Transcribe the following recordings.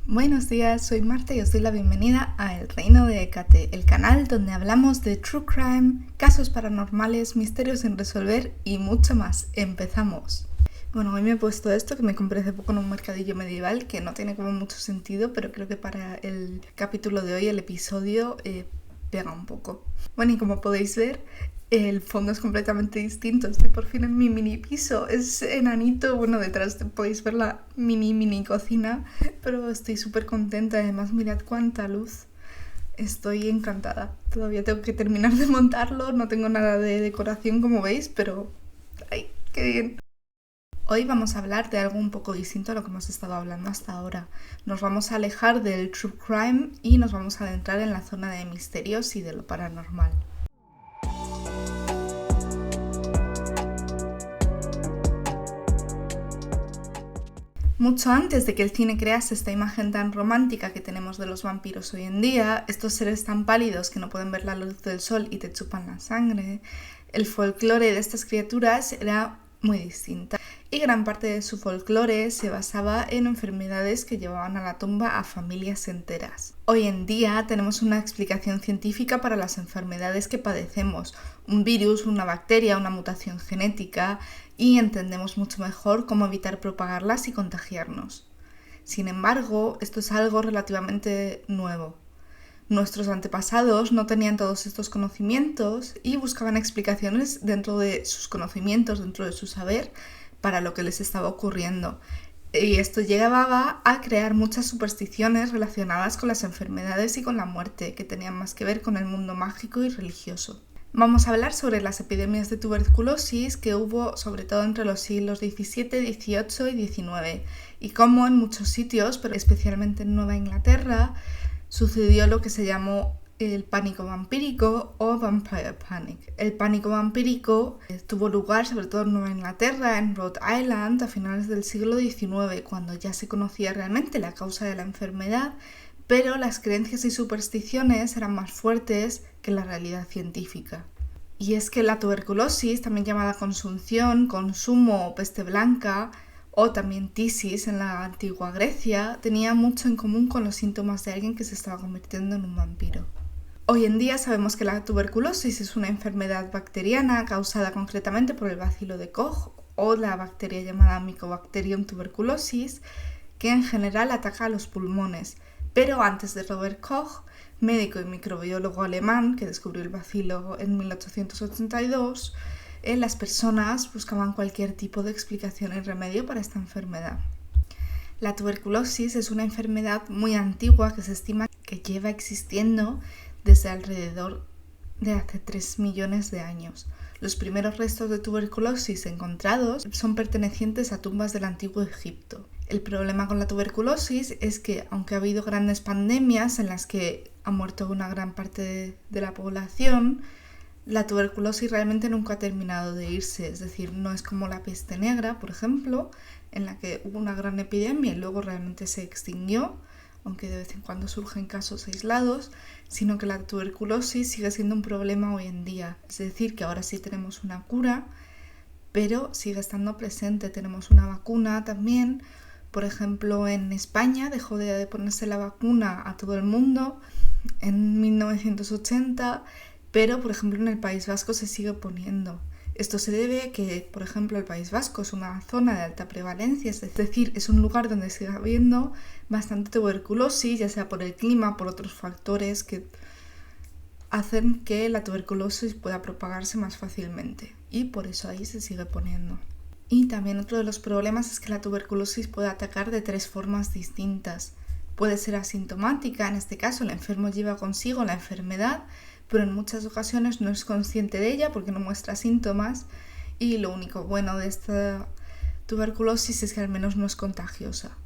Buenos días, soy Marta y os doy la bienvenida a El Reino de Hécate, el canal donde hablamos de true crime, casos paranormales, misterios sin resolver y mucho más. ¡Empezamos! Bueno, hoy me he puesto esto que me compré hace poco en un mercadillo medieval que no tiene como mucho sentido, pero creo que para el capítulo de hoy, el episodio, pega un poco. Bueno, y como podéis ver, el fondo es completamente distinto. Estoy por fin en mi mini piso. Es enanito. Bueno, detrás podéis ver la mini cocina. Pero estoy súper contenta. Además, mirad cuánta luz. Estoy encantada. Todavía tengo que terminar de montarlo. No tengo nada de decoración, como veis, pero... ¡ay, qué bien! Hoy vamos a hablar de algo un poco distinto a lo que hemos estado hablando hasta ahora. Nos vamos a alejar del true crime y nos vamos a adentrar en la zona de misterios y de lo paranormal. Mucho antes de que el cine crease esta imagen tan romántica que tenemos de los vampiros hoy en día, estos seres tan pálidos que no pueden ver la luz del sol y te chupan la sangre, el folclore de estas criaturas era muy distinta. Y gran parte de su folclore se basaba en enfermedades que llevaban a la tumba a familias enteras. Hoy en día tenemos una explicación científica para las enfermedades que padecemos, un virus, una bacteria, una mutación genética, y entendemos mucho mejor cómo evitar propagarlas y contagiarnos. Sin embargo, esto es algo relativamente nuevo. Nuestros antepasados no tenían todos estos conocimientos y buscaban explicaciones dentro de sus conocimientos, dentro de su saber, para lo que les estaba ocurriendo. Y esto llevaba a crear muchas supersticiones relacionadas con las enfermedades y con la muerte, que tenían más que ver con el mundo mágico y religioso. Vamos a hablar sobre las epidemias de tuberculosis que hubo sobre todo entre los siglos XVII, XVIII y XIX, y cómo en muchos sitios, pero especialmente en Nueva Inglaterra, sucedió lo que se llamó el pánico vampírico o Vampire Panic. El pánico vampírico tuvo lugar sobre todo en Nueva Inglaterra, en Rhode Island, a finales del siglo XIX, cuando ya se conocía realmente la causa de la enfermedad, pero las creencias y supersticiones eran más fuertes que la realidad científica. Y es que la tuberculosis, también llamada consunción, consumo o peste blanca, o también tisis en la antigua Grecia, tenía mucho en común con los síntomas de alguien que se estaba convirtiendo en un vampiro. Hoy en día sabemos que la tuberculosis es una enfermedad bacteriana causada concretamente por el bacilo de Koch o la bacteria llamada Mycobacterium tuberculosis, que en general ataca a los pulmones. Pero antes de Robert Koch, médico y microbiólogo alemán que descubrió el bacilo en 1882, las personas buscaban cualquier tipo de explicación y remedio para esta enfermedad. La tuberculosis es una enfermedad muy antigua que se estima que lleva existiendo desde alrededor de hace 3 millones de años. Los primeros restos de tuberculosis encontrados son pertenecientes a tumbas del antiguo Egipto. El problema con la tuberculosis es que, aunque ha habido grandes pandemias en las que ha muerto una gran parte de la población, la tuberculosis realmente nunca ha terminado de irse. Es decir, no es como la peste negra, por ejemplo, en la que hubo una gran epidemia y luego realmente se extinguió, aunque de vez en cuando surgen casos aislados, sino que la tuberculosis sigue siendo un problema hoy en día. Es decir, que ahora sí tenemos una cura, pero sigue estando presente. Tenemos una vacuna también. Por ejemplo, en España dejó de ponerse la vacuna a todo el mundo en 1980, pero por ejemplo en el País Vasco se sigue poniendo. Esto se debe a que, por ejemplo, el País Vasco es una zona de alta prevalencia, es decir, es un lugar donde sigue habiendo bastante tuberculosis, ya sea por el clima, por otros factores que hacen que la tuberculosis pueda propagarse más fácilmente, y por eso ahí se sigue poniendo. Y también otro de los problemas es que la tuberculosis puede atacar de 3 formas distintas. Puede ser asintomática, en este caso el enfermo lleva consigo la enfermedad, pero en muchas ocasiones no es consciente de ella porque no muestra síntomas, y lo único bueno de esta tuberculosis es que al menos no es contagiosa.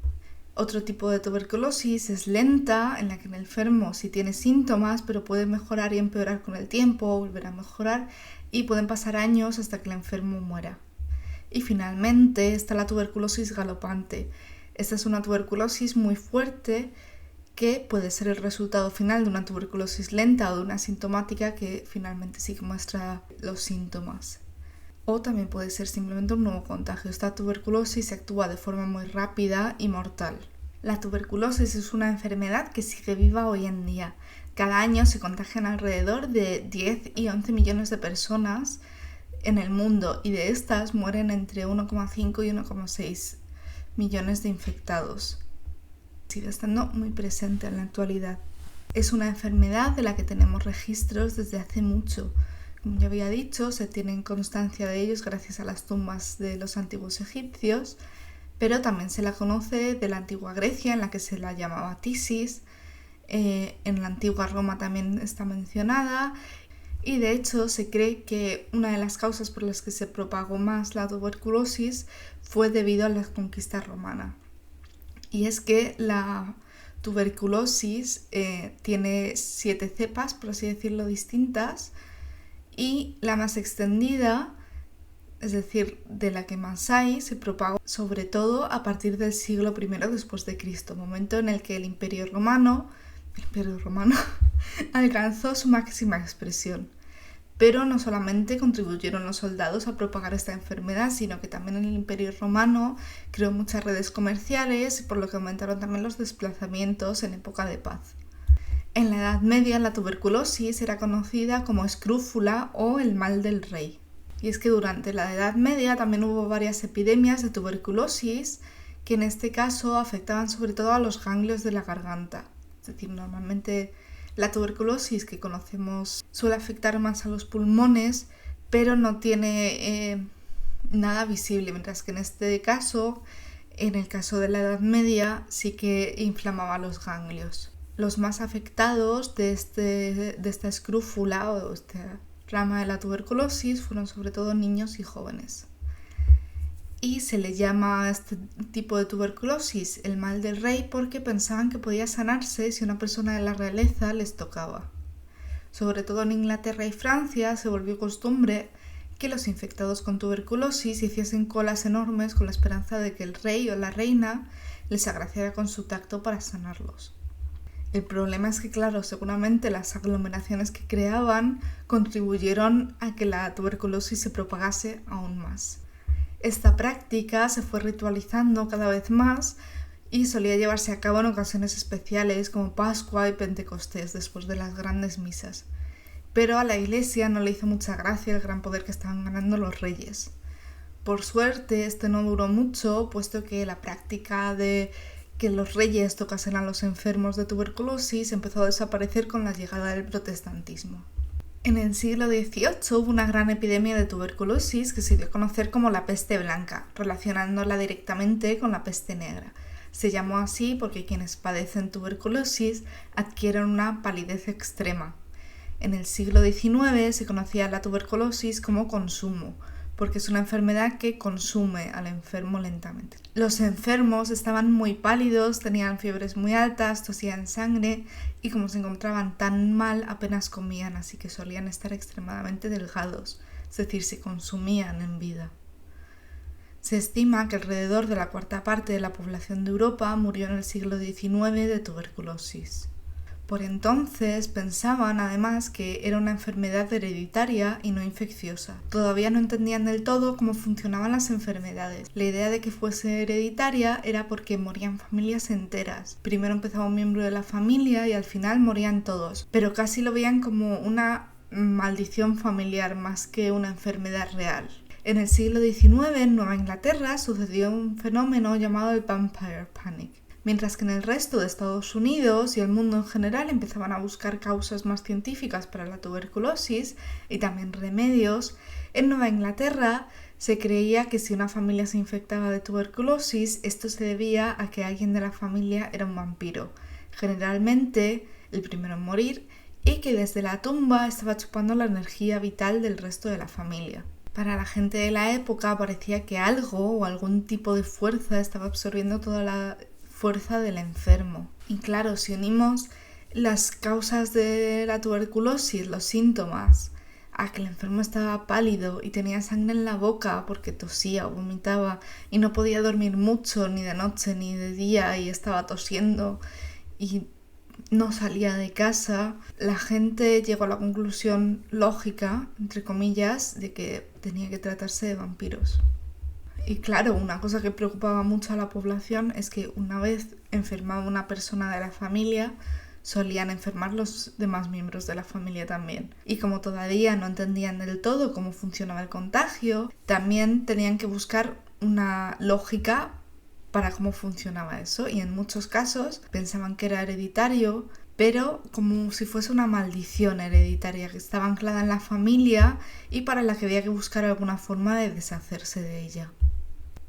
Otro tipo de tuberculosis es lenta, en la que el enfermo sí tiene síntomas, pero puede mejorar y empeorar con el tiempo, volver a mejorar, y pueden pasar años hasta que el enfermo muera. Y finalmente está la tuberculosis galopante. Esta es una tuberculosis muy fuerte que puede ser el resultado final de una tuberculosis lenta o de una asintomática que finalmente sí que muestra los síntomas. O también puede ser simplemente un nuevo contagio. Esta tuberculosis actúa de forma muy rápida y mortal. La tuberculosis es una enfermedad que sigue viva hoy en día. Cada año se contagian alrededor de 10 y 11 millones de personas en el mundo y de estas mueren entre 1,5 y 1,6 millones de infectados. Sigue estando muy presente en la actualidad. Es una enfermedad de la que tenemos registros desde hace mucho. Como ya había dicho, se tiene constancia de ellos gracias a las tumbas de los antiguos egipcios, pero también se la conoce de la antigua Grecia, en la que se la llamaba tisis. En la antigua Roma también está mencionada, y de hecho se cree que una de las causas por las que se propagó más la tuberculosis fue debido a la conquista romana. Y es que la tuberculosis tiene 7 cepas, por así decirlo, distintas, y la más extendida, es decir, de la que más hay, se propagó sobre todo a partir del siglo I después de Cristo, momento en el que el Imperio Romano alcanzó su máxima expresión. Pero no solamente contribuyeron los soldados a propagar esta enfermedad, sino que también el Imperio Romano creó muchas redes comerciales, por lo que aumentaron también los desplazamientos en época de paz. En la Edad Media la tuberculosis era conocida como escrúfula o el mal del rey. Y es que durante la Edad Media también hubo varias epidemias de tuberculosis que en este caso afectaban sobre todo a los ganglios de la garganta. Es decir, normalmente la tuberculosis que conocemos suele afectar más a los pulmones, pero no tiene nada visible, mientras que en este caso, en el caso de la Edad Media, sí que inflamaba los ganglios. Los más afectados de esta escrúfula o esta rama de la tuberculosis fueron sobre todo niños y jóvenes. Y se le llama a este tipo de tuberculosis el mal del rey porque pensaban que podía sanarse si una persona de la realeza les tocaba. Sobre todo en Inglaterra y Francia se volvió costumbre que los infectados con tuberculosis hiciesen colas enormes con la esperanza de que el rey o la reina les agraciara con su tacto para sanarlos. El problema es que, claro, seguramente las aglomeraciones que creaban contribuyeron a que la tuberculosis se propagase aún más. Esta práctica se fue ritualizando cada vez más y solía llevarse a cabo en ocasiones especiales como Pascua y Pentecostés después de las grandes misas. Pero a la Iglesia no le hizo mucha gracia el gran poder que estaban ganando los reyes. Por suerte, este no duró mucho, puesto que la práctica de que los reyes tocasen a los enfermos de tuberculosis empezó a desaparecer con la llegada del protestantismo. En el siglo XVIII hubo una gran epidemia de tuberculosis que se dio a conocer como la peste blanca, relacionándola directamente con la peste negra. Se llamó así porque quienes padecen tuberculosis adquieren una palidez extrema. En el siglo XIX se conocía la tuberculosis como consumo, porque es una enfermedad que consume al enfermo lentamente. Los enfermos estaban muy pálidos, tenían fiebres muy altas, tosían sangre y como se encontraban tan mal apenas comían, así que solían estar extremadamente delgados, es decir, se consumían en vida. Se estima que alrededor de la 1/4 de la población de Europa murió en el siglo XIX de tuberculosis. Por entonces pensaban además que era una enfermedad hereditaria y no infecciosa. Todavía no entendían del todo cómo funcionaban las enfermedades. La idea de que fuese hereditaria era porque morían familias enteras. Primero empezaba un miembro de la familia y al final morían todos, pero casi lo veían como una maldición familiar más que una enfermedad real. En el siglo XIX en Nueva Inglaterra sucedió un fenómeno llamado el Vampire Panic. Mientras que en el resto de Estados Unidos y el mundo en general empezaban a buscar causas más científicas para la tuberculosis y también remedios, en Nueva Inglaterra se creía que si una familia se infectaba de tuberculosis, esto se debía a que alguien de la familia era un vampiro, generalmente el primero en morir, y que desde la tumba estaba chupando la energía vital del resto de la familia. Para la gente de la época parecía que algo o algún tipo de fuerza estaba absorbiendo toda la fuerza del enfermo. Y claro, si unimos las causas de la tuberculosis, los síntomas, a que el enfermo estaba pálido y tenía sangre en la boca porque tosía o vomitaba y no podía dormir mucho ni de noche ni de día y estaba tosiendo y no salía de casa, la gente llegó a la conclusión lógica, entre comillas, de que tenía que tratarse de vampiros. Y claro, una cosa que preocupaba mucho a la población es que una vez enfermaba una persona de la familia, solían enfermar los demás miembros de la familia también. Y como todavía no entendían del todo cómo funcionaba el contagio, también tenían que buscar una lógica para cómo funcionaba eso, y en muchos casos pensaban que era hereditario, pero como si fuese una maldición hereditaria que estaba anclada en la familia y para la que había que buscar alguna forma de deshacerse de ella.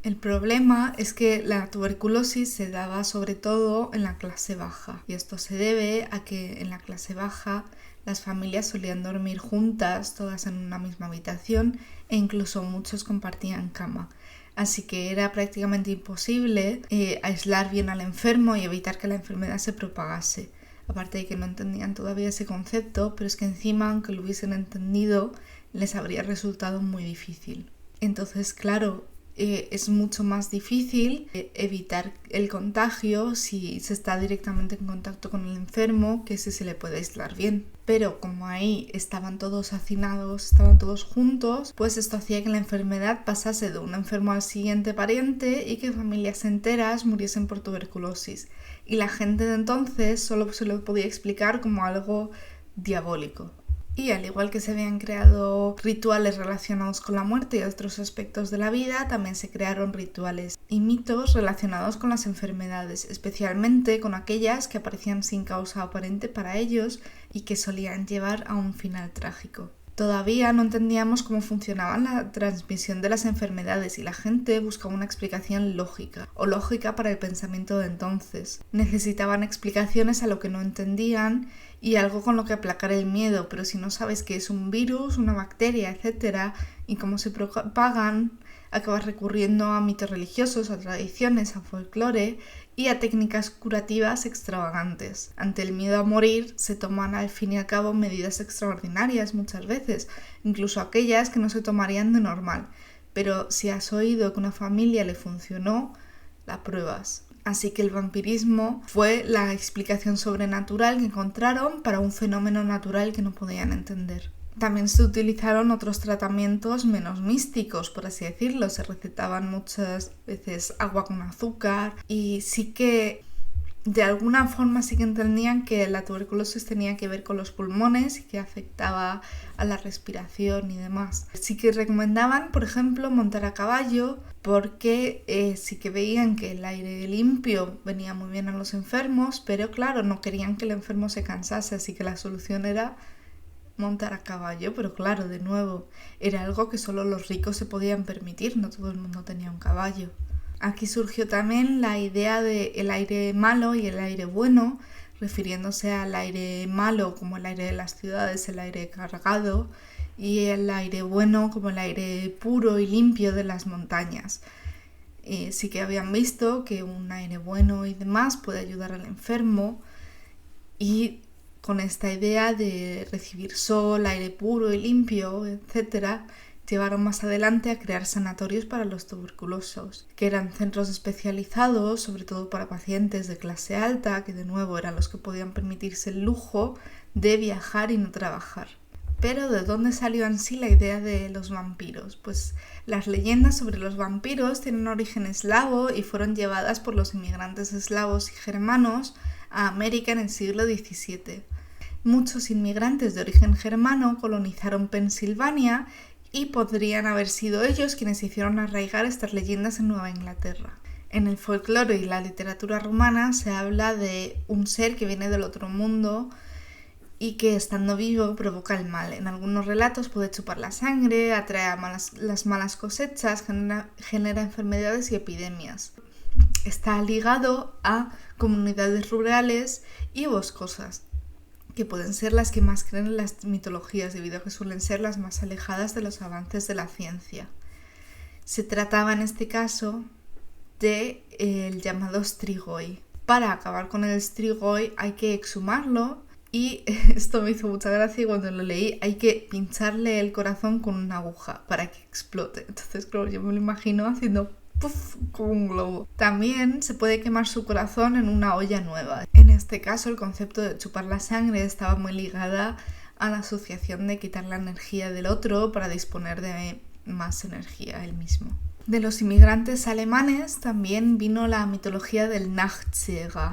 El problema es que la tuberculosis se daba sobre todo en la clase baja, y esto se debe a que en la clase baja las familias solían dormir juntas, todas en una misma habitación, e incluso muchos compartían cama. Así que era prácticamente imposible aislar bien al enfermo y evitar que la enfermedad se propagase. Aparte de que no entendían todavía ese concepto, pero es que encima, aunque lo hubiesen entendido, les habría resultado muy difícil. Entonces, claro, es mucho más difícil evitar el contagio si se está directamente en contacto con el enfermo que si se le puede aislar bien. Pero como ahí estaban todos hacinados, estaban todos juntos, pues esto hacía que la enfermedad pasase de un enfermo al siguiente pariente y que familias enteras muriesen por tuberculosis. Y la gente de entonces solo se lo podía explicar como algo diabólico. Y al igual que se habían creado rituales relacionados con la muerte y otros aspectos de la vida, también se crearon rituales y mitos relacionados con las enfermedades, especialmente con aquellas que aparecían sin causa aparente para ellos y que solían llevar a un final trágico. Todavía no entendíamos cómo funcionaba la transmisión de las enfermedades y la gente buscaba una explicación lógica o lógica para el pensamiento de entonces. Necesitaban explicaciones a lo que no entendían y algo con lo que aplacar el miedo, pero si no sabes qué es un virus, una bacteria, etc., y cómo se propagan, acabas recurriendo a mitos religiosos, a tradiciones, a folclore y a técnicas curativas extravagantes. Ante el miedo a morir se toman al fin y al cabo medidas extraordinarias muchas veces, incluso aquellas que no se tomarían de normal, pero si has oído que una familia le funcionó, la pruebas. Así que el vampirismo fue la explicación sobrenatural que encontraron para un fenómeno natural que no podían entender. También se utilizaron otros tratamientos menos místicos, por así decirlo. Se recetaban muchas veces agua con azúcar y sí que de alguna forma sí que entendían que la tuberculosis tenía que ver con los pulmones y que afectaba a la respiración y demás. Sí que recomendaban, por ejemplo, montar a caballo porque sí que veían que el aire limpio venía muy bien a los enfermos, pero claro, no querían que el enfermo se cansase, así que la solución era montar a caballo, pero claro, de nuevo, era algo que solo los ricos se podían permitir, no todo el mundo tenía un caballo. Aquí surgió también la idea de el aire malo y el aire bueno, refiriéndose al aire malo como el aire de las ciudades, el aire cargado, y el aire bueno como el aire puro y limpio de las montañas. Sí que habían visto que un aire bueno y demás puede ayudar al enfermo, y con esta idea de recibir sol, aire puro y limpio, etc., llevaron más adelante a crear sanatorios para los tuberculosos, que eran centros especializados, sobre todo para pacientes de clase alta, que de nuevo eran los que podían permitirse el lujo de viajar y no trabajar. Pero ¿de dónde salió en sí la idea de los vampiros? Pues las leyendas sobre los vampiros tienen origen eslavo y fueron llevadas por los inmigrantes eslavos y germanos a América en el siglo XVII. Muchos inmigrantes de origen germano colonizaron Pensilvania y podrían haber sido ellos quienes hicieron arraigar estas leyendas en Nueva Inglaterra. En el folclore y la literatura romana se habla de un ser que viene del otro mundo y que estando vivo provoca el mal. En algunos relatos puede chupar la sangre, atrae las malas cosechas, genera enfermedades y epidemias. Está ligado a comunidades rurales y boscosas, que pueden ser las que más creen en las mitologías debido a que suelen ser las más alejadas de los avances de la ciencia. Se trataba en este caso de el llamado strigoi. Para acabar con el strigoi hay que exhumarlo y esto me hizo mucha gracia y cuando lo leí hay que pincharle el corazón con una aguja para que explote. Entonces claro, yo me lo imagino haciendo ¡puf!, como un globo. También se puede quemar su corazón en una olla nueva. En este caso el concepto de chupar la sangre estaba muy ligada a la asociación de quitar la energía del otro para disponer de más energía él mismo. De los inmigrantes alemanes también vino la mitología del Nachtjäger,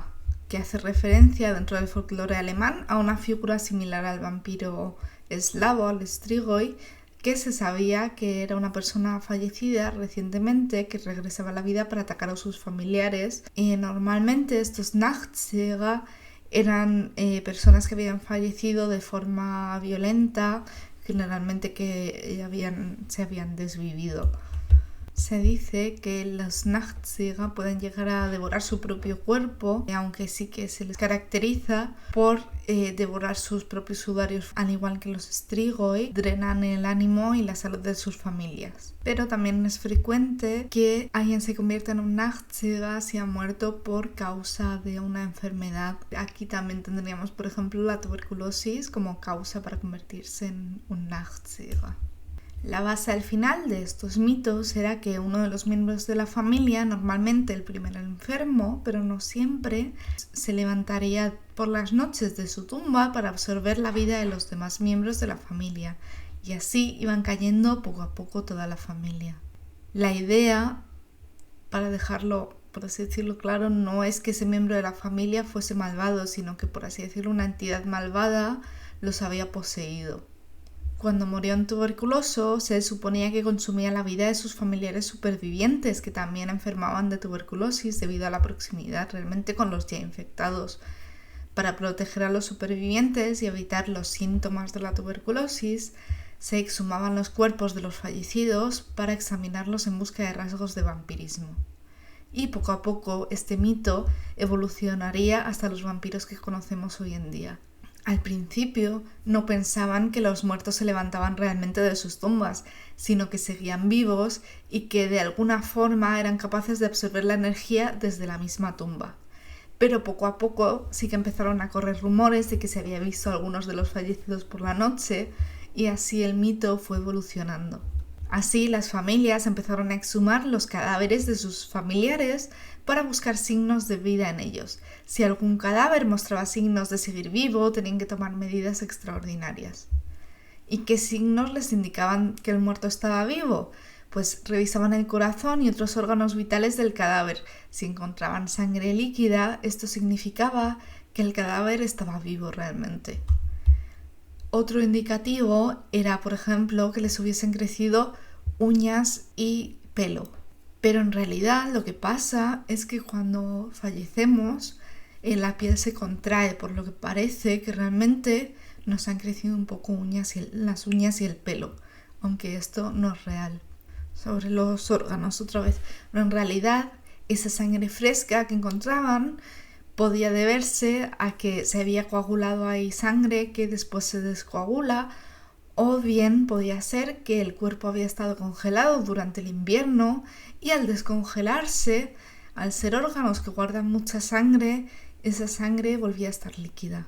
que hace referencia dentro del folclore alemán a una figura similar al vampiro eslavo, al Strigoi, que se sabía que era una persona fallecida recientemente que regresaba a la vida para atacar a sus familiares. Y normalmente estos Nachtjäger eran personas que habían fallecido de forma violenta, generalmente que se habían desvivido. Se dice que los Nachtjäger pueden llegar a devorar su propio cuerpo, aunque sí que se les caracteriza por devorar sus propios sudarios, al igual que los Strigoi, drenan el ánimo y la salud de sus familias. Pero también es frecuente que alguien se convierta en un Nachtjäger si ha muerto por causa de una enfermedad. Aquí también tendríamos, por ejemplo, la tuberculosis como causa para convertirse en un Nachtjäger. La base al final de estos mitos era que uno de los miembros de la familia, normalmente el primer enfermo, pero no siempre, se levantaría por las noches de su tumba para absorber la vida de los demás miembros de la familia, y así iban cayendo poco a poco toda la familia. La idea, para dejarlo, por así decirlo claro, no es que ese miembro de la familia fuese malvado, sino que, por así decirlo, una entidad malvada los había poseído. Cuando murió en tuberculoso, se suponía que consumía la vida de sus familiares supervivientes, que también enfermaban de tuberculosis debido a la proximidad realmente con los ya infectados. Para proteger a los supervivientes y evitar los síntomas de la tuberculosis, se exhumaban los cuerpos de los fallecidos para examinarlos en busca de rasgos de vampirismo. Y poco a poco este mito evolucionaría hasta los vampiros que conocemos hoy en día. Al principio no pensaban que los muertos se levantaban realmente de sus tumbas, sino que seguían vivos y que de alguna forma eran capaces de absorber la energía desde la misma tumba. Pero poco a poco sí que empezaron a correr rumores de que se había visto a algunos de los fallecidos por la noche y así el mito fue evolucionando. Así las familias empezaron a exhumar los cadáveres de sus familiares para buscar signos de vida en ellos. Si algún cadáver mostraba signos de seguir vivo, tenían que tomar medidas extraordinarias. ¿Y qué signos les indicaban que el muerto estaba vivo? Pues revisaban el corazón y otros órganos vitales del cadáver. Si encontraban sangre líquida, esto significaba que el cadáver estaba vivo realmente. Otro indicativo era, por ejemplo, que les hubiesen crecido uñas y pelo. Pero en realidad lo que pasa es que cuando fallecemos, la piel se contrae, por lo que parece que realmente nos han crecido un poco las uñas y el pelo, aunque esto no es real. Sobre los órganos otra vez. Pero en realidad esa sangre fresca que encontraban podía deberse a que se había coagulado ahí sangre que después se descoagula, o bien podía ser que el cuerpo había estado congelado durante el invierno y al descongelarse, al ser órganos que guardan mucha sangre, esa sangre volvía a estar líquida.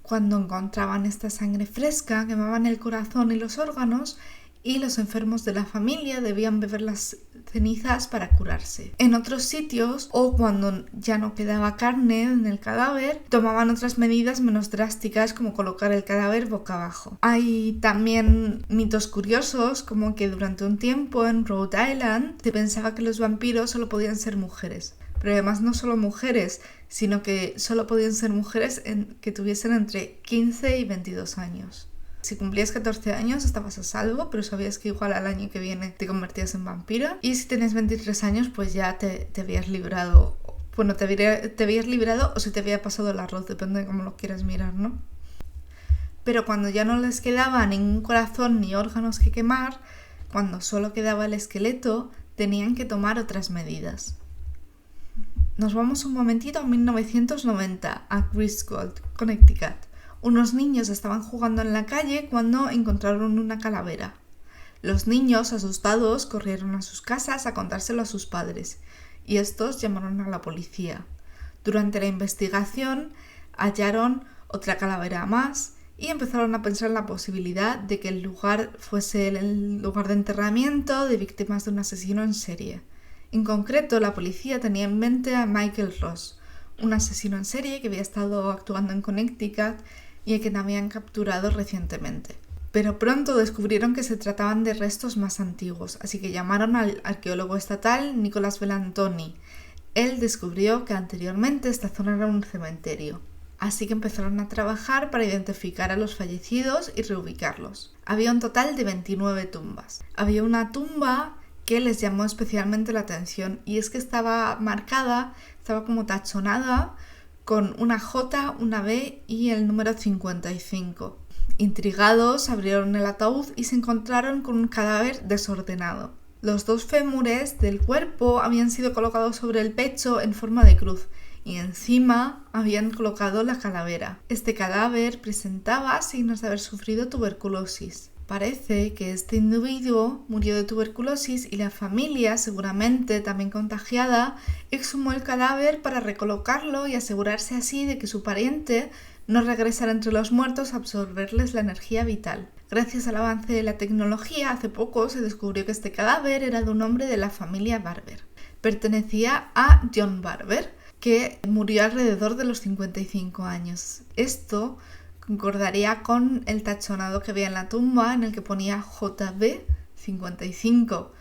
Cuando encontraban esta sangre fresca, quemaban el corazón y los órganos y los enfermos de la familia debían beber las cenizas para curarse. En otros sitios, o cuando ya no quedaba carne en el cadáver, tomaban otras medidas menos drásticas como colocar el cadáver boca abajo. Hay también mitos curiosos como que durante un tiempo en Rhode Island se pensaba que los vampiros solo podían ser mujeres. Pero además no solo mujeres, sino que solo podían ser mujeres que tuviesen entre 15 y 22 años. Si cumplías 14 años estabas a salvo, pero sabías que igual al año que viene te convertías en vampira. Y si tenías 23 años, pues ya te habías librado. Bueno, te habías librado o se te había pasado el arroz, depende de cómo lo quieras mirar, ¿no? Pero cuando ya no les quedaba ningún corazón ni órganos que quemar, cuando solo quedaba el esqueleto, tenían que tomar otras medidas. Nos vamos un momentito a 1990, a Griswold, Connecticut. Unos niños estaban jugando en la calle cuando encontraron una calavera. Los niños, asustados, corrieron a sus casas a contárselo a sus padres, y estos llamaron a la policía. Durante la investigación hallaron otra calavera más y empezaron a pensar en la posibilidad de que el lugar fuese el lugar de enterramiento de víctimas de un asesino en serie. En concreto, la policía tenía en mente a Michael Ross, un asesino en serie que había estado actuando en Connecticut y a quien habían capturado recientemente. Pero pronto descubrieron que se trataban de restos más antiguos, así que llamaron al arqueólogo estatal Nicolas Belantoni. Él descubrió que anteriormente esta zona era un cementerio. Así que empezaron a trabajar para identificar a los fallecidos y reubicarlos. Había un total de 29 tumbas. Había una tumba que les llamó especialmente la atención y es que estaba marcada, estaba como tachonada con una J, una B y el número 55. Intrigados, abrieron el ataúd y se encontraron con un cadáver desordenado. Los 2 fémures del cuerpo habían sido colocados sobre el pecho en forma de cruz y encima habían colocado la calavera. Este cadáver presentaba signos de haber sufrido tuberculosis. Parece que este individuo murió de tuberculosis y la familia, seguramente también contagiada, exhumó el cadáver para recolocarlo y asegurarse así de que su pariente no regresara entre los muertos a absorberles la energía vital. Gracias al avance de la tecnología, hace poco se descubrió que este cadáver era de un hombre de la familia Barber. Pertenecía a John Barber, que murió alrededor de los 55 años. Esto concordaría con el tachonado que había en la tumba en el que ponía JB 55.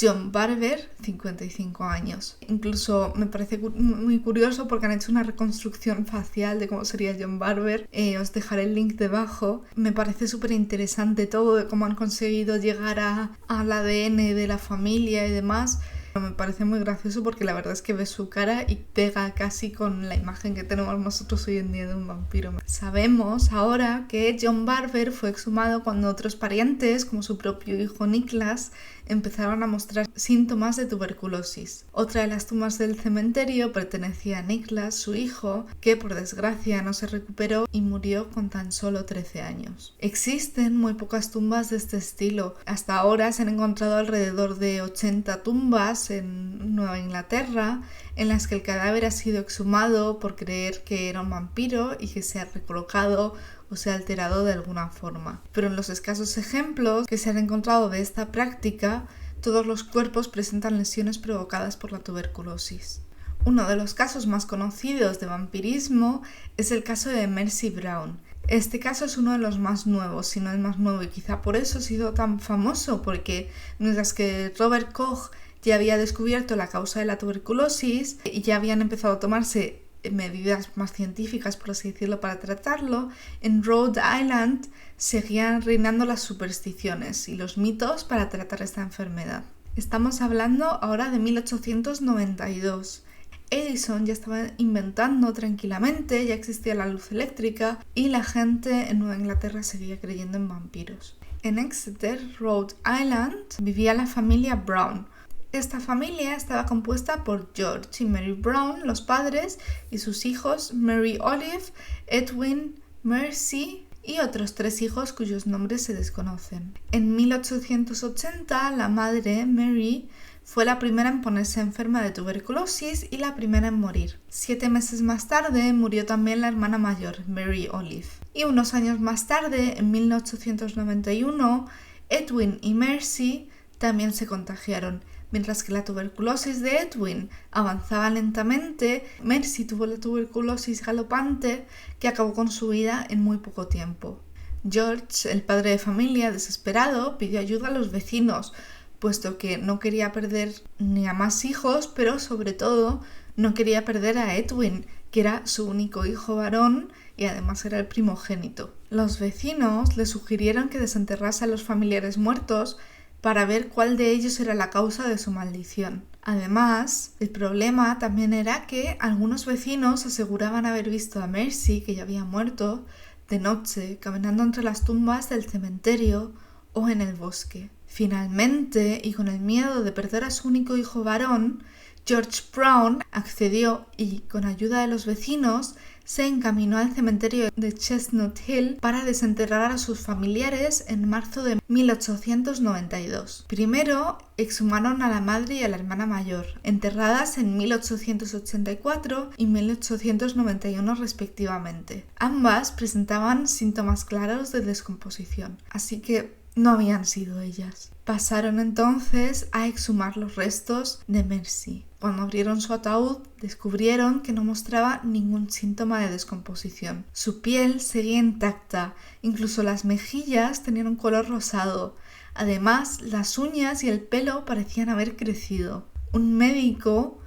John Barber, 55 años. Incluso me parece muy curioso porque han hecho una reconstrucción facial de cómo sería John Barber. Os dejaré el link debajo. Me parece súper interesante todo de cómo han conseguido llegar al ADN de la familia y demás. Me parece muy gracioso porque la verdad es que ves su cara y pega casi con la imagen que tenemos nosotros hoy en día de un vampiro. Sabemos ahora que John Barber fue exhumado cuando otros parientes, como su propio hijo Nicholas, empezaron a mostrar síntomas de tuberculosis. Otra de las tumbas del cementerio pertenecía a Nicholas, su hijo, que por desgracia no se recuperó y murió con tan solo 13 años. Existen muy pocas tumbas de este estilo. Hasta ahora se han encontrado alrededor de 80 tumbas en Nueva Inglaterra en las que el cadáver ha sido exhumado por creer que era un vampiro y que se ha recolocado o se ha alterado de alguna forma. Pero en los escasos ejemplos que se han encontrado de esta práctica, todos los cuerpos presentan lesiones provocadas por la tuberculosis. Uno de los casos más conocidos de vampirismo es el caso de Mercy Brown. Este caso es uno de los más nuevos, si no el más nuevo, y quizá por eso ha sido tan famoso, porque mientras que Robert Koch ya había descubierto la causa de la tuberculosis y ya habían empezado a tomarse medidas más científicas, por así decirlo, para tratarlo, en Rhode Island seguían reinando las supersticiones y los mitos para tratar esta enfermedad. Estamos hablando ahora de 1892. Edison ya estaba inventando tranquilamente, ya existía la luz eléctrica y la gente en Nueva Inglaterra seguía creyendo en vampiros. En Exeter, Rhode Island, vivía la familia Brown. Esta familia estaba compuesta por George y Mary Brown, los padres, y sus hijos Mary Olive, Edwin, Mercy y otros 3 hijos cuyos nombres se desconocen. En 1880, la madre, Mary, fue la primera en ponerse enferma de tuberculosis y la primera en morir. 7 meses más tarde murió también la hermana mayor, Mary Olive. Y unos años más tarde, en 1891, Edwin y Mercy también se contagiaron. Mientras que la tuberculosis de Edwin avanzaba lentamente, Mercy tuvo la tuberculosis galopante que acabó con su vida en muy poco tiempo. George, el padre de familia, desesperado, pidió ayuda a los vecinos, puesto que no quería perder ni a más hijos, pero sobre todo no quería perder a Edwin, que era su único hijo varón y además era el primogénito. Los vecinos le sugirieron que desenterrase a los familiares muertos para ver cuál de ellos era la causa de su maldición. Además, el problema también era que algunos vecinos aseguraban haber visto a Mercy, que ya había muerto, de noche, caminando entre las tumbas del cementerio o en el bosque. Finalmente, y con el miedo de perder a su único hijo varón, George Brown accedió y, con ayuda de los vecinos, se encaminó al cementerio de Chestnut Hill para desenterrar a sus familiares en marzo de 1892. Primero exhumaron a la madre y a la hermana mayor, enterradas en 1884 y 1891 respectivamente. Ambas presentaban síntomas claros de descomposición, así que no habían sido ellas. Pasaron entonces a exhumar los restos de Mercy. Cuando abrieron su ataúd, descubrieron que no mostraba ningún síntoma de descomposición. Su piel seguía intacta, incluso las mejillas tenían un color rosado. Además, las uñas y el pelo parecían haber crecido. Un médico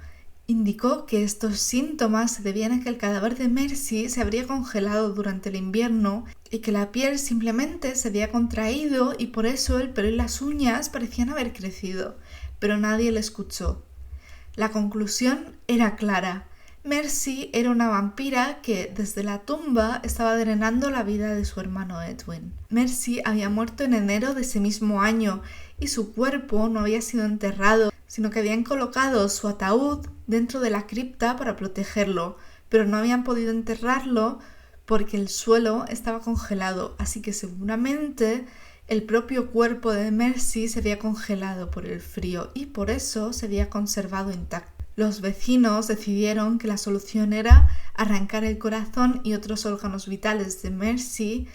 indicó que estos síntomas se debían a que el cadáver de Mercy se habría congelado durante el invierno y que la piel simplemente se había contraído y por eso el pelo y las uñas parecían haber crecido, pero nadie le escuchó. La conclusión era clara. Mercy era una vampira que desde la tumba estaba drenando la vida de su hermano Edwin. Mercy había muerto en enero de ese mismo año y su cuerpo no había sido enterrado, sino que habían colocado su ataúd dentro de la cripta para protegerlo, pero no habían podido enterrarlo porque el suelo estaba congelado, así que seguramente el propio cuerpo de Mercy se había congelado por el frío y por eso se había conservado intacto. Los vecinos decidieron que la solución era arrancar el corazón y otros órganos vitales de Mercy,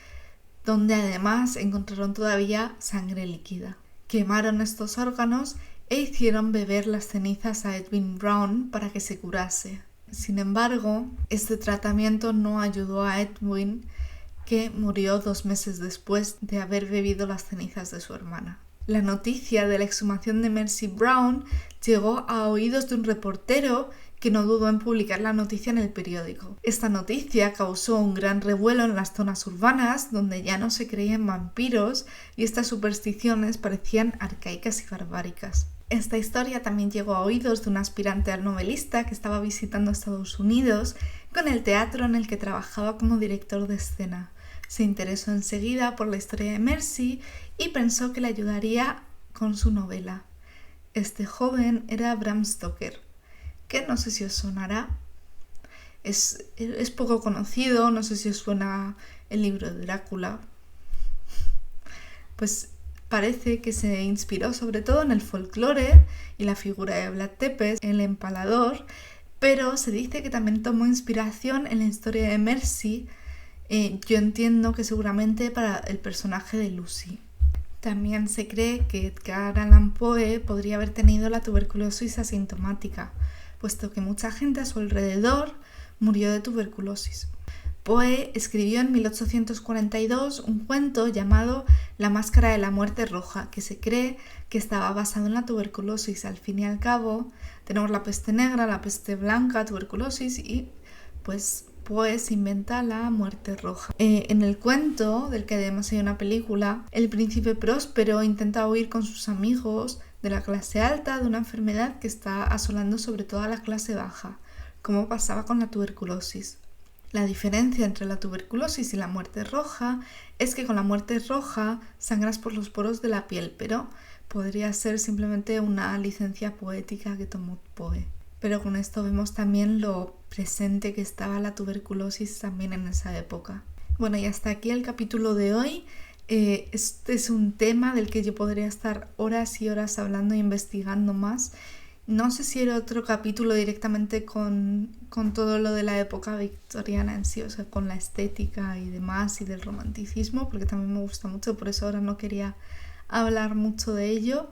donde además encontraron todavía sangre líquida. Quemaron estos órganos e hicieron beber las cenizas a Edwin Brown para que se curase. Sin embargo, este tratamiento no ayudó a Edwin, que murió 2 meses después de haber bebido las cenizas de su hermana. La noticia de la exhumación de Mercy Brown llegó a oídos de un reportero que no dudó en publicar la noticia en el periódico. Esta noticia causó un gran revuelo en las zonas urbanas, donde ya no se creían vampiros y estas supersticiones parecían arcaicas y barbáricas. Esta historia también llegó a oídos de un aspirante al novelista que estaba visitando Estados Unidos con el teatro en el que trabajaba como director de escena. Se interesó enseguida por la historia de Mercy y pensó que le ayudaría con su novela. Este joven era Bram Stoker, que no sé si os sonará. Es poco conocido, no sé si os suena el libro de Drácula. Pues parece que se inspiró sobre todo en el folclore y la figura de Vlad Tepes, el empalador, pero se dice que también tomó inspiración en la historia de Mercy. Yo entiendo que seguramente para el personaje de Lucy. También se cree que Edgar Allan Poe podría haber tenido la tuberculosis asintomática, puesto que mucha gente a su alrededor murió de tuberculosis. Poe escribió en 1842 un cuento llamado La máscara de la muerte roja, que se cree que estaba basado en la tuberculosis. Al fin y al cabo, tenemos la peste negra, la peste blanca, tuberculosis y pues Poe inventa la muerte roja. En el cuento, del que además hay una película, el príncipe próspero intenta huir con sus amigos de la clase alta de una enfermedad que está asolando sobre todo a la clase baja, como pasaba con la tuberculosis. La diferencia entre la tuberculosis y la muerte roja es que con la muerte roja sangras por los poros de la piel, pero podría ser simplemente una licencia poética que tomó Poe. Pero con esto vemos también lo presente que estaba la tuberculosis también en esa época. Bueno, y hasta aquí el capítulo de hoy. Este es un tema del que yo podría estar horas y horas hablando e investigando más. No sé si era otro capítulo directamente con todo lo de la época victoriana en sí, o sea, con la estética y demás y del romanticismo, porque también me gusta mucho, por eso ahora no quería hablar mucho de ello.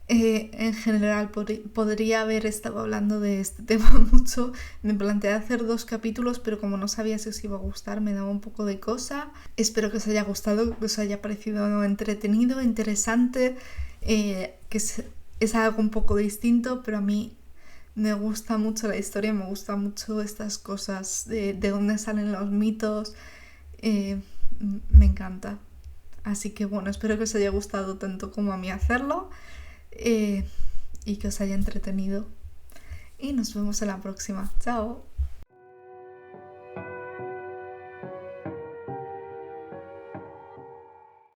En general podría haber estado hablando de este tema mucho. Me planteé hacer 2 capítulos, pero como no sabía si os iba a gustar, me daba un poco de cosa. Espero que os haya gustado, que os haya parecido entretenido, interesante, que es algo un poco distinto, pero a mí me gusta mucho la historia, me gusta mucho estas cosas, de dónde salen los mitos, me encanta. Así que bueno, espero que os haya gustado tanto como a mí hacerlo. Y que os haya entretenido y nos vemos en la próxima. Chao.